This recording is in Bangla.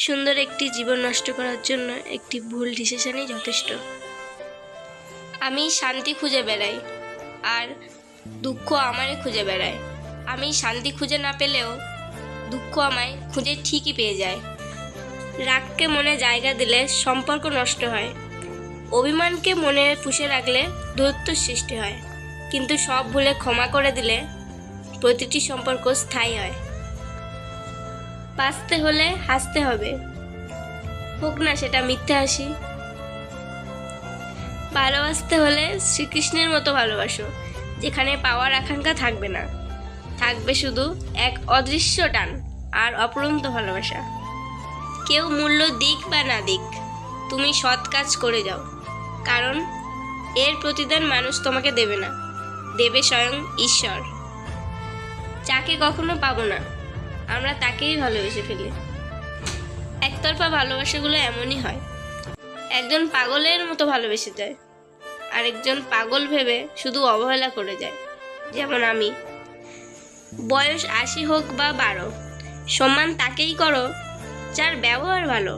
সুন্দর একটি জীবন নষ্ট করার জন্য একটি ভুল ডিসিশনই যথেষ্ট। আমি শান্তি খুঁজে বেড়াই, আর দুঃখ আমারে খুঁজে বেড়ায়। আমি শান্তি খুঁজে না পেলেও দুঃখ আমায় খুঁজে ঠিকই পেয়ে যায়। রাগকে মনে জায়গা দিলে সম্পর্ক নষ্ট হয়, অভিমানকে মনে পুষে রাখলে দূরত্ব সৃষ্টি হয়, কিন্তু সব ভুলে ক্ষমা করে দিলে প্রতিটি সম্পর্ক স্থায়ী হয়। বাঁচতে হলে হাসতে হবে, হোক না সেটা মিথ্যে হাসি। ভালোবাসতে হলে শ্রীকৃষ্ণের মতো ভালোবাসো, যেখানে পাওয়ার আকাঙ্ক্ষা থাকবে না, থাকবে শুধু এক অদৃশ্য টান আর অপরন্ত ভালোবাসা। কেউ মূল্য দিক বা না দিক, তুমি সৎ কাজ করে যাও, কারণ এর প্রতিদান মানুষ তোমাকে দেবে না, দেবে স্বয়ং ঈশ্বর। যাকে কখনো পাবো না, আমরা তাকেই ভালোবেসে ফেলি। একতরফা ভালোবাসাগুলো এমনই হয়, একজন পাগলের মতো ভালোবেসে যায়, আরেকজন পাগল ভেবে শুধু অবহেলা করে যায়। যেমন আমি। বয়স 80 হোক বা 12, সম্মান তাকেই করো যার ব্যবহার ভালো।